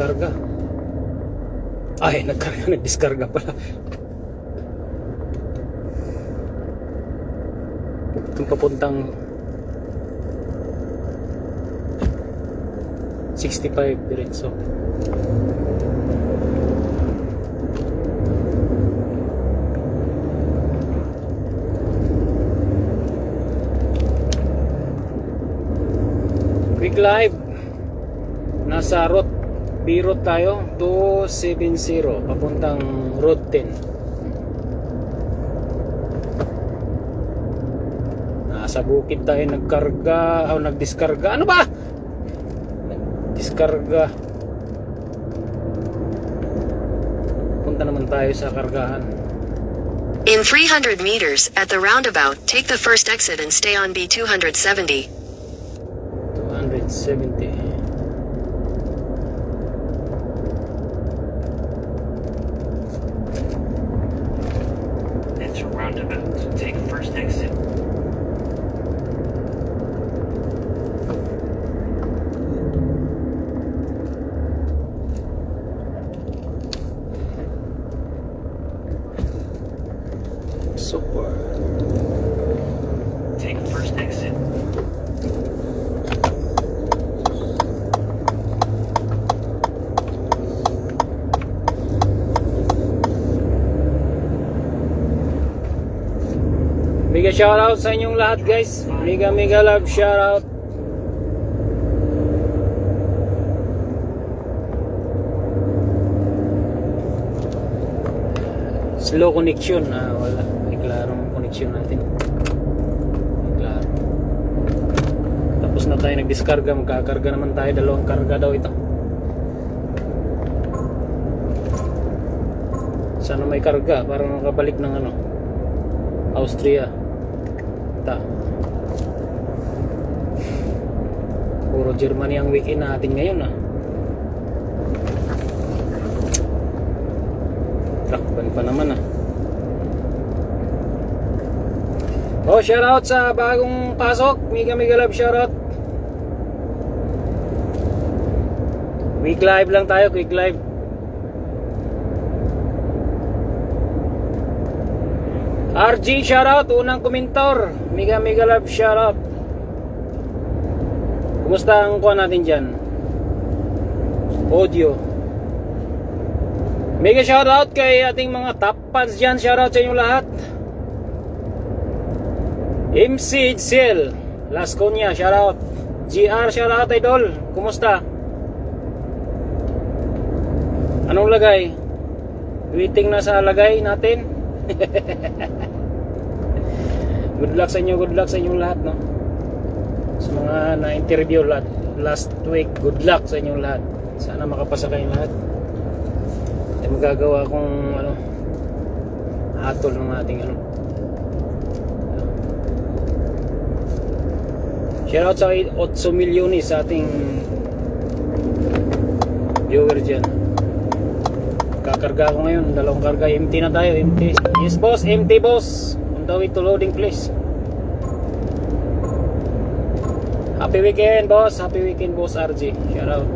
nagkarga. Ay, nagkarga, nagdiskarga pala. Itong papuntang 65 diretso. Quick Live, nasa route B-route tayo 270 papuntang road 10. Nasa bukid tayo nagkarga o nagdiskarga. Ano ba? Nagdiskarga. Punta naman tayo sa kargahan. In 300 meters, at the roundabout, take the first exit and stay on B270. 270. It's a roundabout. Take first exit. Super. Take first exit. Mega shoutout sa inyong lahat, guys. Mega love shoutout. Slow connection. Wala. May klarong connection natin. May klaro. Tapos na tayo nagdiskarga. Magkakarga naman tayo. Dalawang karga daw ito. Sana may karga para makabalik ng ano, Austria. Puro Germany ang weekend natin ngayon Trakban pa naman Oh, shoutout sa bagong pasok. Mega love shoutout. Quick live lang tayo, quick live. RG shoutout, unang komentar. Mega love shoutout. Kumusta ang kuha natin dyan? Audio. Mega shoutout kay ating mga top fans dyan. Shoutout sa inyo lahat. MC Itzel Lasconia, shoutout. GR, shoutout idol. Kumusta? Anong lagay? Waiting na sa lagay natin. Good luck sa inyo, good luck sa inyong lahat, no? Sa mga na-interview last week, good luck sa inyong lahat. Sana makapasa kayong lahat. At magagawa kong hatol ng ating shoutout sa 8 milyones sa ating viewer dyan. Kakarga ko ngayon, dalawang karga. Empty na tayo, empty. Yes boss, empty boss. On the way to loading place. Happy weekend boss, happy weekend boss RG. Shoutout.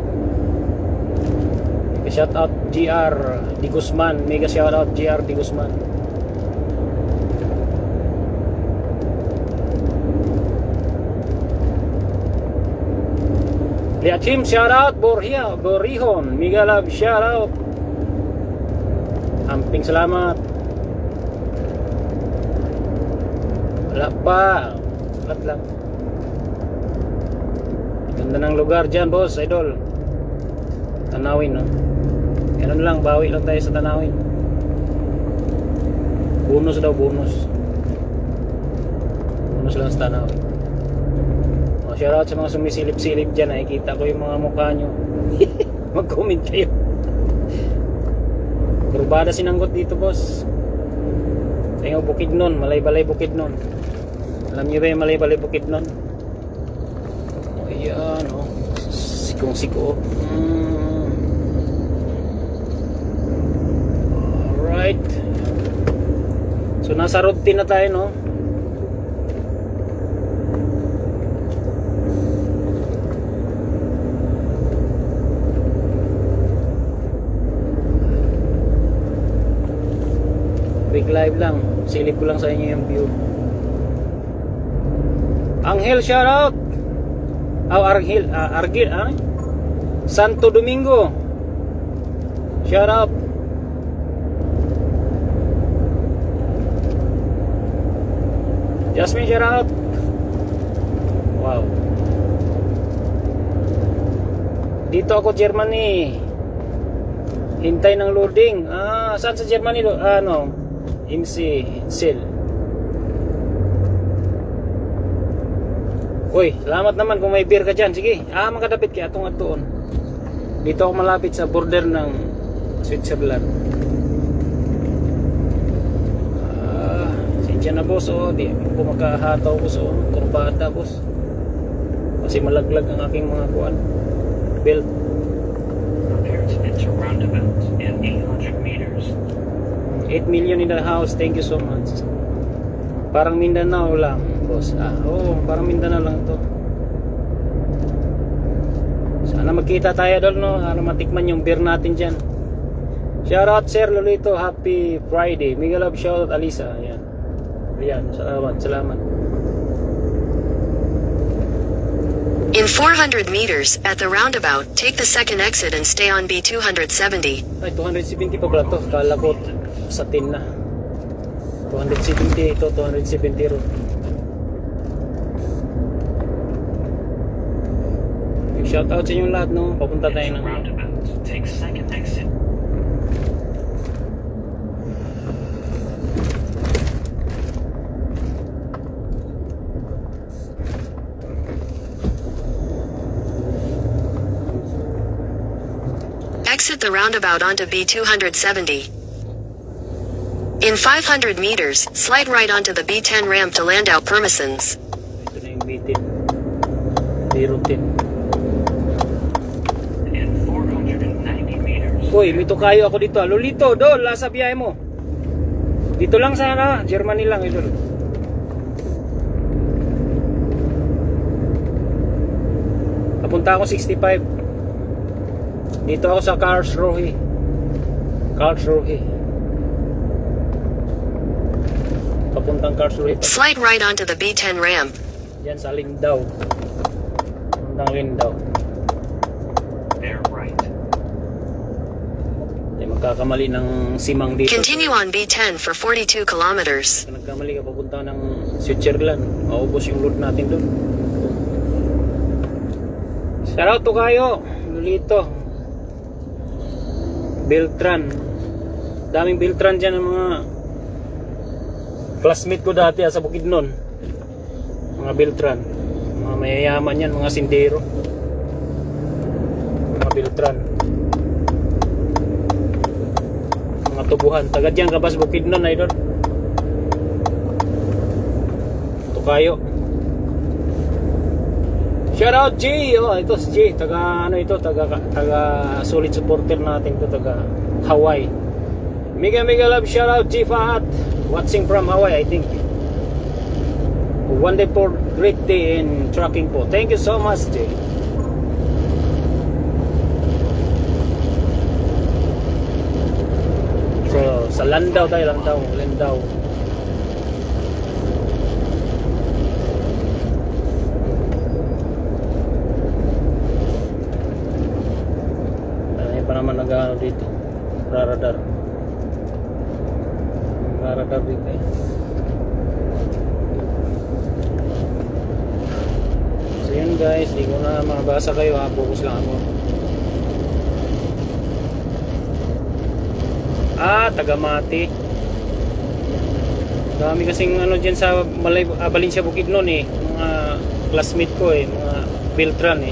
Mega shoutout GR Di Guzman. Mega shoutout GR Di Guzman. Liachim shoutout Borihon. Mega love shoutout. Amping salamat. Wala pa. Wala lang. Ganda ng lugar dyan boss, idol. Tanawin, no? Ganun lang, bawi lang tayo sa Tanawin. Bonus daw, bonus. Bonus lang sa Tanawin. Shoutout sa mga sumisilip-silip dyan. Nakikita ko yung mga mukha nyo. Mag-comment kayo. Kurbada sinanggot dito boss. Tingnan Bukidnon, Malay-Balay Bukidnon. Alam niyo ba yung Malay-Balay Bukidnon? Ayan sikong-siko. Alright. So nasa routine na tayo, no? Facebook Live lang. Silip ko lang sa inyo yung view. Angel, shout out. Argil, Santo Domingo, shout out. Jasmine, shout out. Wow. Dito ako Germany. Hintay ng loading. Saan sa Germany? MC Sel. Uy, salamat naman kung may beer ka dyan. Sige, makadapit kaya atong atoon. Dito ako malapit sa border ng Switzerland. Sinsya na boss, di ko makahataw boss, kurbata boss. Kasi malaglag ang aking mga kuwan. Belt. Prepare to enter roundabout in 800 meters. 8 million in the house, thank you so much. Parang Mindanao lang, boss. Parang Mindanao lang to. Sana magkita tayo doon, no? Para matikman yung beer natin dyan. Shout out Sir Lolito, happy Friday. Mega love, shout out Alisa. Ayan, salamat. In 400 meters, at the roundabout, take the second exit and stay on B270. Ay, 270 pa pala to. Kala ko sa tin na. 270 ito, 270 ro. Shout out sa inyong lahat, no? Papunta tayo Enter ng roundabout. Take second exit. Exit the roundabout onto B270. In 500 meters, slide right onto the B10 ramp to Landau Pirmasens. Ito na yung B10. B10. In 490 meters. Uy, may tukayo ako dito. Lolito, nasa biyahe mo. Dito lang sana, Germany lang, idol. Papunta ako 65. Dito ako sa Karlsruhe. Papuntang Karlsruhe. Slide right onto the B10 ramp. Yan sa Lindau. Papuntang Lindau. Bear right. Hindi magkakamali ng simang dito. Continue on B10 for 42 kilometers. Kung nagkamali ka papunta ng Switzerland, maubos yung load natin doon. Shout out to kayo, Lolito. Beltran. Daming Beltran dyan ng mga classmate ko dati sa Bukidnon. Mga Beltran. Mga mayayaman yan, mga sindero. Mga Beltran. Mga tubuhan. Taga dyan kabas Bukidnon, idol. Ito kayo. Shout out G. Ito si G. Taga solid supporter natin to, taga Hawaii. Mega love, shout out G Fahad. Watching from Hawaii, I think. One day for great day in trucking po. Thank you so much, G. So, sa Landau tayo, Landau. Naman nag-ano dito, radar dito So yun guys, di ko na mabasa kayo, focus lang ako. Tagamati. Dami kasing ano dyan sa Valencia Bukidnon mga classmate ko mga Beltran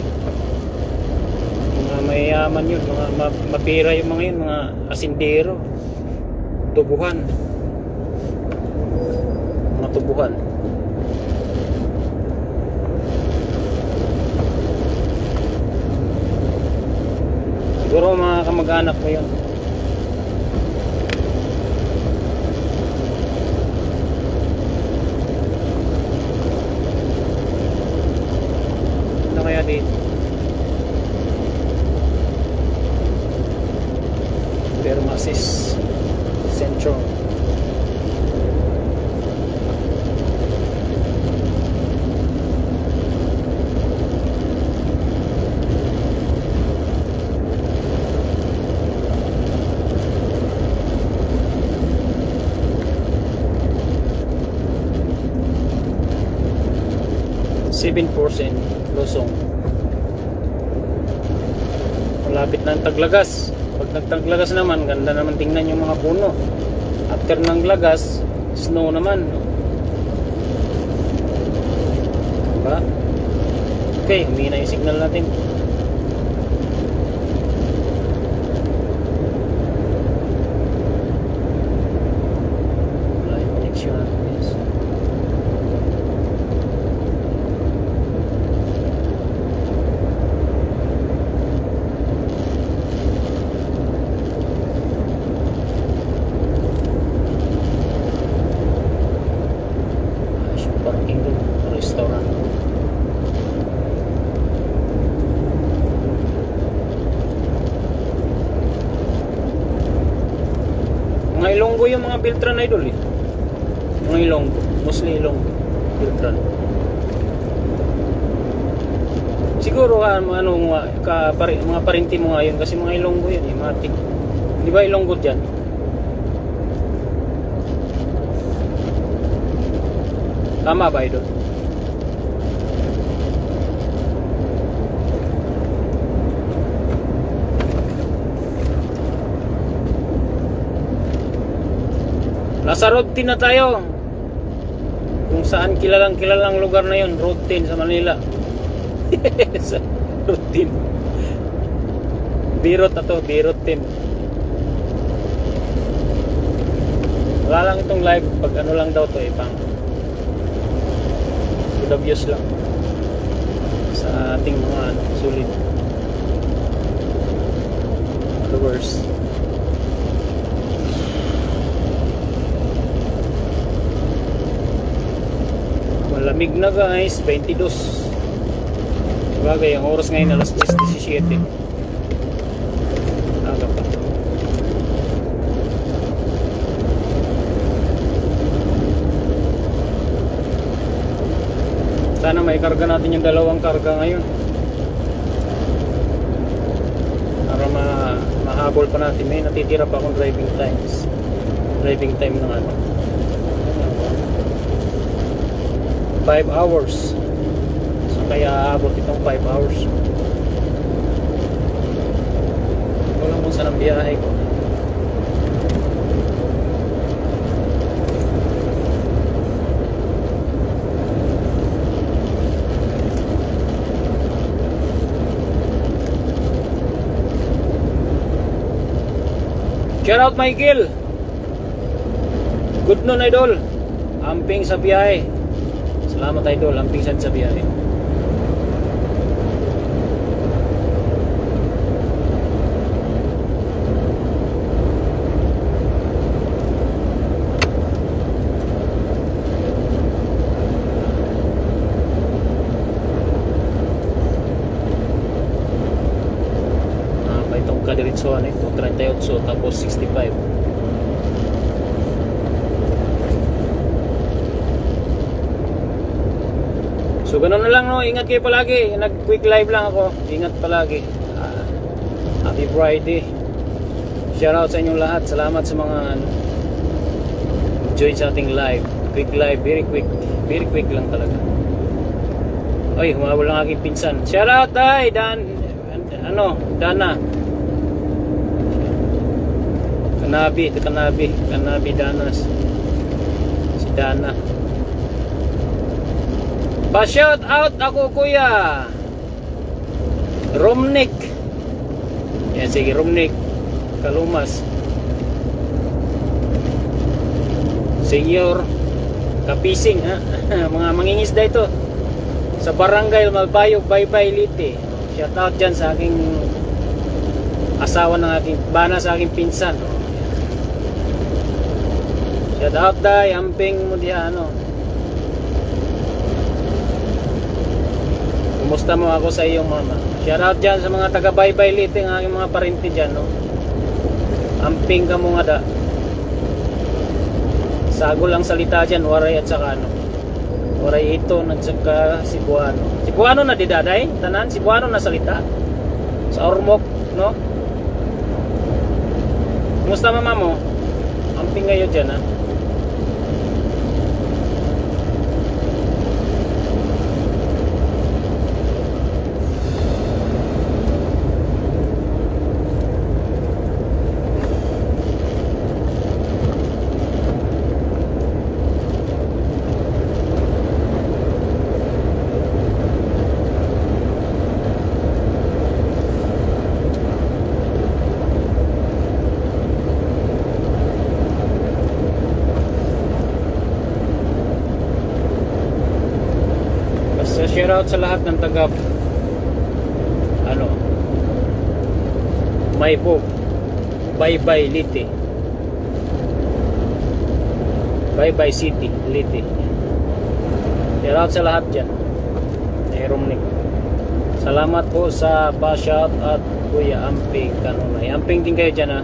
mayayaman yun, mga mapira yung mga yun, mga asindero, tubuhan, mga tubuhan. Siguro mga kamag-anak mo yun. Ano kaya dito? Permasis Centro. 7% Losong. Malapit na ang Taglagas. Pag nagtaglagas naman, ganda naman tingnan yung mga puno. After ng lagas, snow naman. Diba? Okay, humina yung signal natin. Wala yung connection natin, guys. Ayos yung parking doon, restaurant. Mga Ilonggo yung mga Beltran idol eh. Mga Ilonggo, mostly Ilonggo, Beltran. Siguro mga parinti mo ngayon kasi mga Ilonggo yun eh, Matik. Di ba Ilonggo dyan? Tama ba idol? Nasa road 10 na tayo. Kung saan kilalang lugar na yun, road 10 sa Manila. Sa road 10. Birot na to, Birot 10. Wala lang itong live pag ano lang daw to eh, pang good views lang sa ating mga sulit followers. Malamig na guys, 22. Bagay, ang oras ngayon alas 10:17. Aga pa. Sana may karga natin yung dalawang karga ngayon. Para mahabol pa natin. May natitira pa akong driving times. Driving time ng ano. 5 hours. So kaya aabot itong 5 hours. Wala mo saan ang biyahe ko. Shout out Michael. Good noon idol. Amping sa biyahe. Salamat idol, amping sa biyahe. Itong kadiritsuhan ito 38 tapos 65. So ganun na lang no, ingat kayo palagi. Nag quick live lang ako. Ingat palagi. Happy Friday. Shout out sa inyong lahat. Salamat sa mga enjoy sa ating live. Quick live, very quick. Very quick lang talaga. Ay, humabol lang aking pinsan. Shout out ay Dana. Kanabi Danas. Si Dana. Pa-shout out ako kuya Romnick. Yan, sige Romnick Kalumas. Senior Kapising ha. Mga mangingisda ito sa Barangay Malbayog, Baybay, Liti. Shout out dyan sa aking asawa ng aking bana sa aking pinsan. Shout out day, amping mo diya ano. Kumusta mo ako sa iyong mama? Shout out dyan sa mga taga Baybay Liti, ang aking mga parinti dyan, no? Amping ka mo nga da. Sagol ang salita dyan, waray at saka ano. Waray ito, nagsaka Cebuano. Cebuano na didaday, tanan, Cebuano na salita. Sa Ormoc, no? Kumusta mama mo? Amping kayo dyan, ha? Shoutout sa lahat ng taga Maypo, Baybay Liti, Baybay City Liti. Shoutout sa lahat dyan. Romnick. Salamat po sa pa-shout at Kuya Amping Kanunay. Amping din kayo dyan, ha.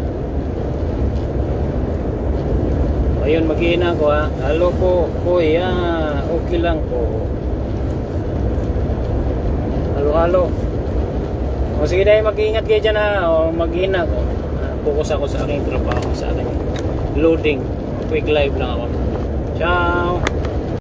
Ayun, mag-iina ko, ha. Hello po, Kuya. Okay lang po. Halo. O sige dahil mag-iingat kayo dyan, ha. O mag-iina ko. Focus ako sa aking trabaho, sa aking loading. Quick live lang ako. Ciao.